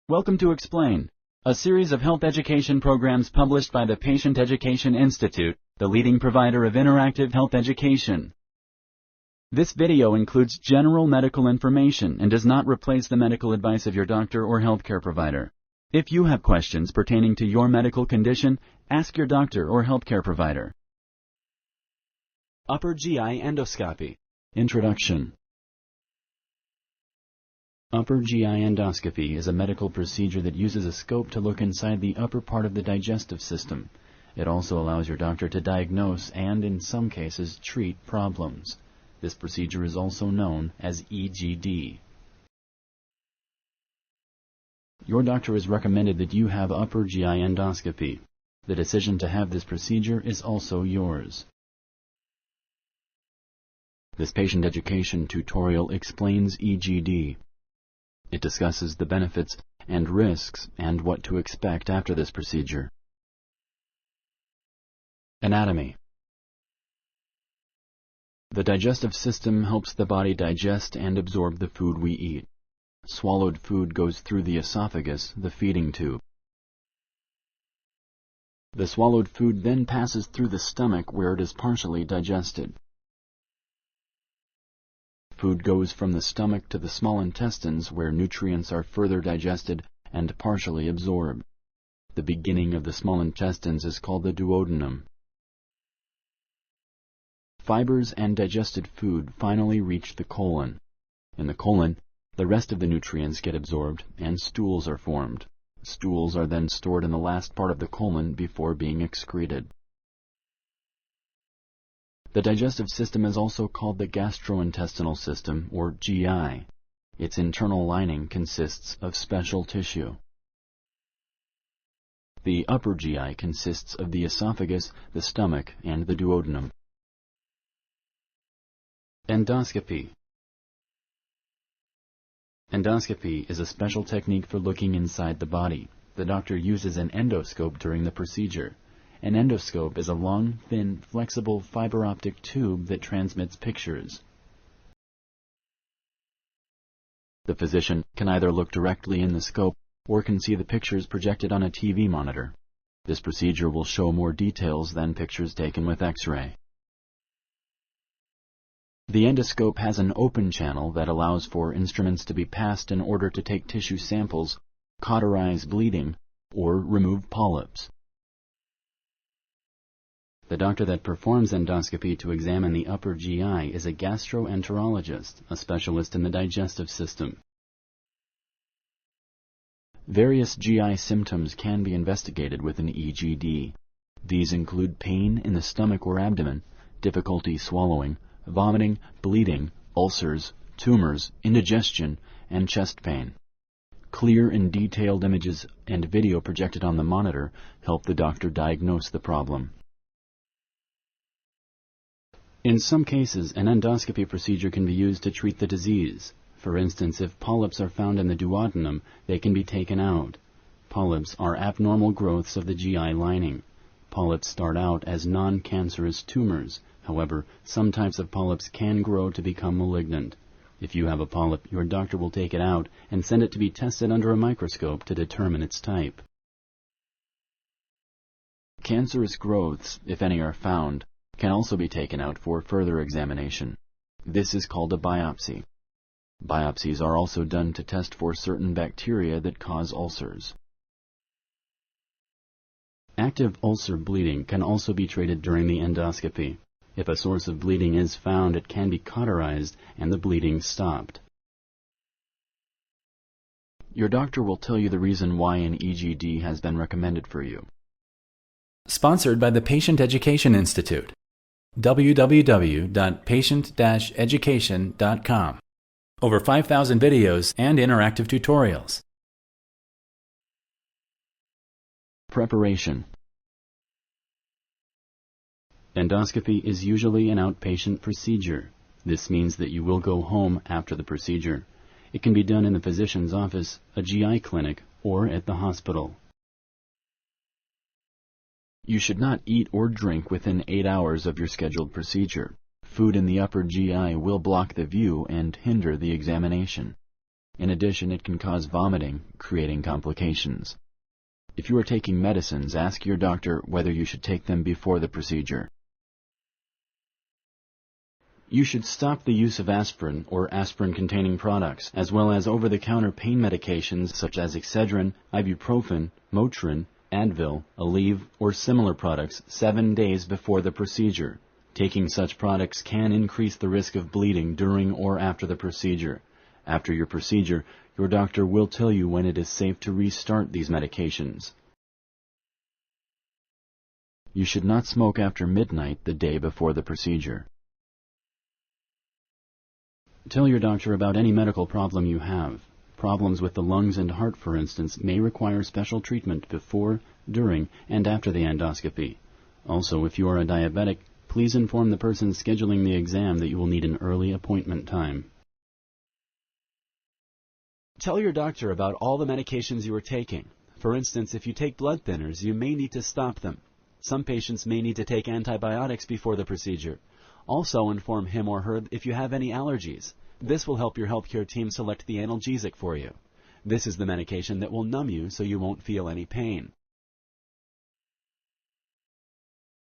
Welcome to Explain, a series of health education programs published by the Patient Education Institute, the leading provider of interactive health education. This video includes general medical information and does not replace the medical advice of your doctor or healthcare provider. If you have questions pertaining to your medical condition, ask your doctor or healthcare provider. Upper GI Endoscopy. Introduction. Upper GI endoscopy is a medical procedure that uses a scope to look inside the upper part of the digestive system. It also allows your doctor to diagnose and, in some cases, treat problems. This procedure is also known as EGD. Your doctor has recommended that you have upper GI endoscopy. The decision to have this procedure is also yours. This patient education tutorial explains EGD. It discusses the benefits and risks and what to expect after this procedure. Anatomy. The digestive system helps the body digest and absorb the food we eat. Swallowed food goes through the esophagus, the feeding tube. The swallowed food then passes through the stomach where it is partially digested. Food goes from the stomach to the small intestines where nutrients are further digested and partially absorbed. The beginning of the small intestines is called the duodenum. Fibers and digested food finally reach the colon. In the colon, the rest of the nutrients get absorbed and stools are formed. Stools are then stored in the last part of the colon before being excreted. The digestive system is also called the gastrointestinal system, or GI. Its internal lining consists of special tissue. The upper GI consists of the esophagus, the stomach, and the duodenum. Endoscopy. Endoscopy is a special technique for looking inside the body. The doctor uses an endoscope during the procedure. An endoscope is a long, thin, flexible fiber optic tube that transmits pictures. The physician can either look directly in the scope or can see the pictures projected on a TV monitor. This procedure will show more details than pictures taken with X-ray. The endoscope has an open channel that allows for instruments to be passed in order to take tissue samples, cauterize bleeding, or remove polyps. The doctor that performs endoscopy to examine the upper GI is a gastroenterologist, a specialist in the digestive system. Various GI symptoms can be investigated with an EGD. These include pain in the stomach or abdomen, difficulty swallowing, vomiting, bleeding, ulcers, tumors, indigestion, and chest pain. Clear and detailed images and video projected on the monitor help the doctor diagnose the problem. In some cases, an endoscopy procedure can be used to treat the disease. For instance, if polyps are found in the duodenum, they can be taken out. Polyps are abnormal growths of the GI lining. Polyps start out as non-cancerous tumors. However, some types of polyps can grow to become malignant. If you have a polyp, your doctor will take it out and send it to be tested under a microscope to determine its type. Cancerous growths, if any are found, can also be taken out for further examination. This is called a biopsy. Biopsies are also done to test for certain bacteria that cause ulcers. Active ulcer bleeding can also be treated during the endoscopy. If a source of bleeding is found, it can be cauterized and the bleeding stopped. Your doctor will tell you the reason why an EGD has been recommended for you. Sponsored by the Patient Education Institute. www.patient-education.com. Over 5,000 videos and interactive tutorials. Preparation. Endoscopy is usually an outpatient procedure. This means that you will go home after the procedure. It can be done in the physician's office, a GI clinic, or at the hospital. You should not eat or drink within 8 hours of your scheduled procedure. food in the upper GI will block the view and hinder the examination. In addition, it can cause vomiting, creating complications. If you are taking medicines, ask your doctor whether you should take them before the procedure. You should stop the use of aspirin or aspirin-containing products, as well as over-the-counter pain medications such as Excedrin, ibuprofen, Motrin, Advil, Aleve, or similar products 7 days before the procedure. Taking such products can increase the risk of bleeding during or after the procedure. After your procedure, your doctor will tell you when it is safe to restart these medications. You should not smoke after midnight the day before the procedure. Tell your doctor about any medical problem you have. Problems with the lungs and heart, for instance, may require special treatment before, during, and after the endoscopy. Also, if you are a diabetic, please inform the person scheduling the exam that you will need an early appointment time. Tell your doctor about all the medications you are taking. For instance, if you take blood thinners, you may need to stop them. Some patients may need to take antibiotics before the procedure. Also inform him or her if you have any allergies. This will help your healthcare team select the analgesic for you. This is the medication that will numb you so you won't feel any pain.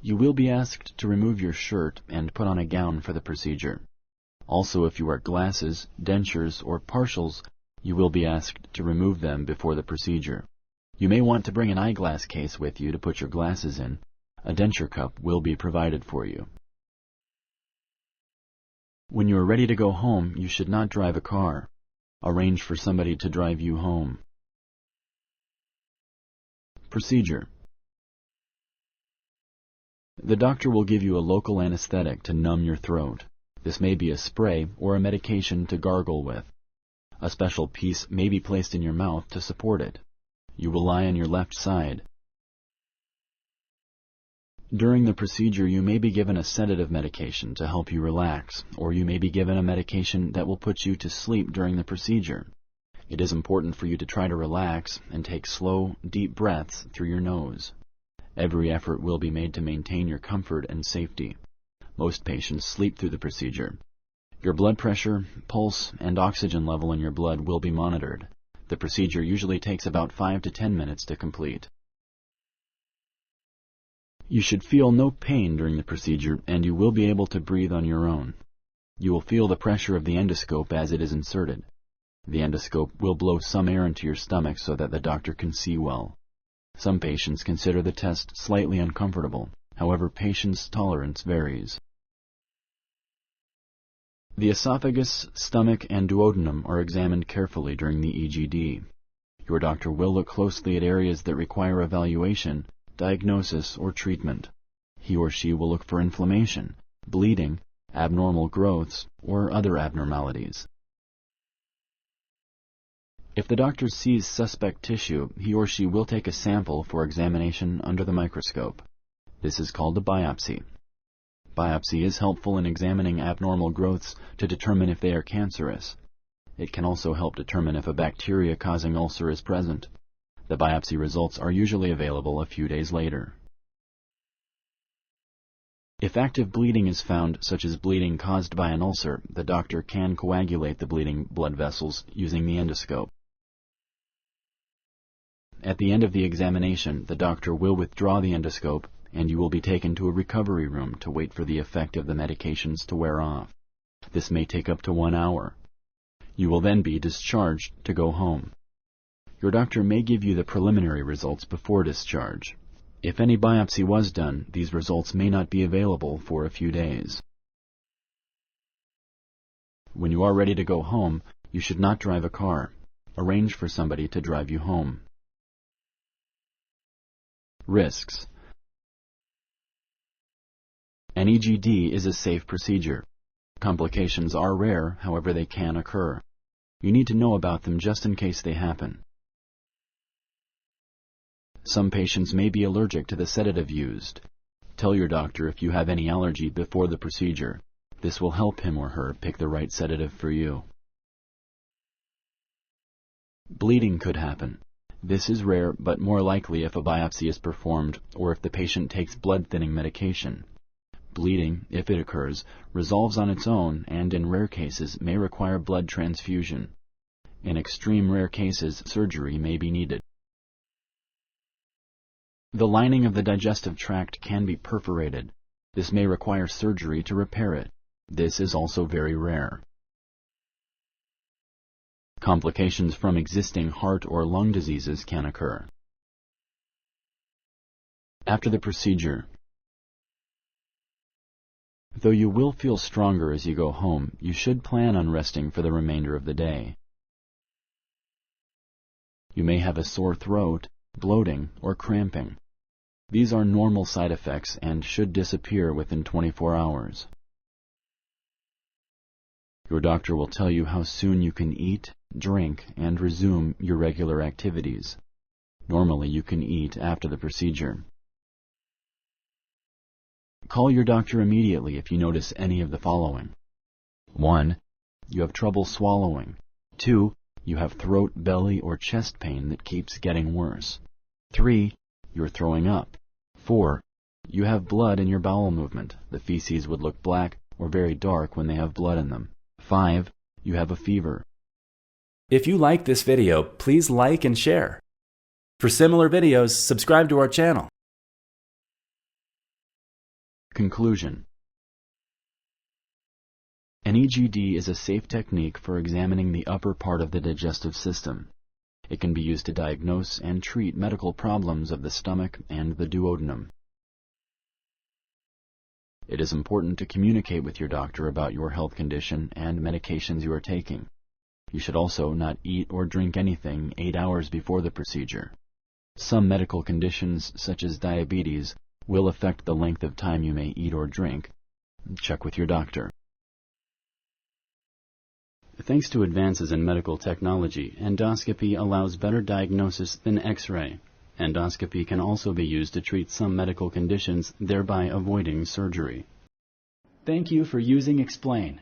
You will be asked to remove your shirt and put on a gown for the procedure. Also, if you wear glasses, dentures, or partials, you will be asked to remove them before the procedure. You may want to bring an eyeglass case with you to put your glasses in. A denture cup will be provided for you. When you are ready to go home, you should not drive a car. Arrange for somebody to drive you home. Procedure. The doctor will give you a local anesthetic to numb your throat. This may be a spray or a medication to gargle with. A special piece may be placed in your mouth to support it. You will lie on your left side. During the procedure, you may be given a sedative medication to help you relax, or you may be given a medication that will put you to sleep during the procedure. It is important for you to try to relax and take slow, deep breaths through your nose. Every effort will be made to maintain your comfort and safety. Most patients sleep through the procedure. Your blood pressure, pulse, and oxygen level in your blood will be monitored. The procedure usually takes about 5 to 10 minutes to complete. You should feel no pain during the procedure, and you will be able to breathe on your own. You will feel the pressure of the endoscope as it is inserted. The endoscope will blow some air into your stomach so that the doctor can see well. Some patients consider the test slightly uncomfortable. However, patients' tolerance varies. The esophagus, stomach, and duodenum are examined carefully during the EGD. Your doctor will look closely at areas that require evaluation, diagnosis, or treatment. He or she will look for inflammation, bleeding, abnormal growths, or other abnormalities. If the doctor sees suspect tissue, he or she will take a sample for examination under the microscope. This is called a biopsy. Biopsy is helpful in examining abnormal growths to determine if they are cancerous. It can also help determine if a bacteria causing ulcer is present. The biopsy results are usually available a few days later. If active bleeding is found, such as bleeding caused by an ulcer, the doctor can coagulate the bleeding blood vessels using the endoscope. At the end of the examination, the doctor will withdraw the endoscope, and you will be taken to a recovery room to wait for the effect of the medications to wear off. This may take up to 1 hour. You will then be discharged to go home. Your doctor may give you the preliminary results before discharge. If any biopsy was done, these results may not be available for a few days. When you are ready to go home, you should not drive a car. Arrange for somebody to drive you home. Risks. An EGD is a safe procedure. Complications are rare, however they can occur. You need to know about them just in case they happen. Some patients may be allergic to the sedative used. Tell your doctor if you have any allergy before the procedure. This will help him or her pick the right sedative for you. Bleeding could happen. This is rare, but more likely if a biopsy is performed or if the patient takes blood-thinning medication. Bleeding, if it occurs, resolves on its own and in rare cases may require blood transfusion. In extreme rare cases, surgery may be needed. The lining of the digestive tract can be perforated. This may require surgery to repair it. This is also very rare. Complications from existing heart or lung diseases can occur. After the procedure, though you will feel stronger as you go home, you should plan on resting for the remainder of the day. You may have a sore throat, bloating, or cramping. These are normal side effects and should disappear within 24 hours. Your doctor will tell you how soon you can eat, drink, and resume your regular activities. Normally, you can eat after the procedure. Call your doctor immediately if you notice any of the following. 1. You have trouble swallowing. 2. You have throat, belly, or chest pain that keeps getting worse. 3. You're throwing up. 4. You have blood in your bowel movement. The feces would look black or very dark when they have blood in them. 5. You have a fever. If you like this video, please like and share. For similar videos, subscribe to our channel. Conclusion. An EGD is a safe technique for examining the upper part of the digestive system. It can be used to diagnose and treat medical problems of the stomach and the duodenum. It is important to communicate with your doctor about your health condition and medications you are taking. You should also not eat or drink anything 8 hours before the procedure. Some medical conditions, such as diabetes, will affect the length of time you may eat or drink. Check with your doctor. Thanks to advances in medical technology, endoscopy allows better diagnosis than X-ray. Endoscopy can also be used to treat some medical conditions, thereby avoiding surgery. Thank you for using Explain.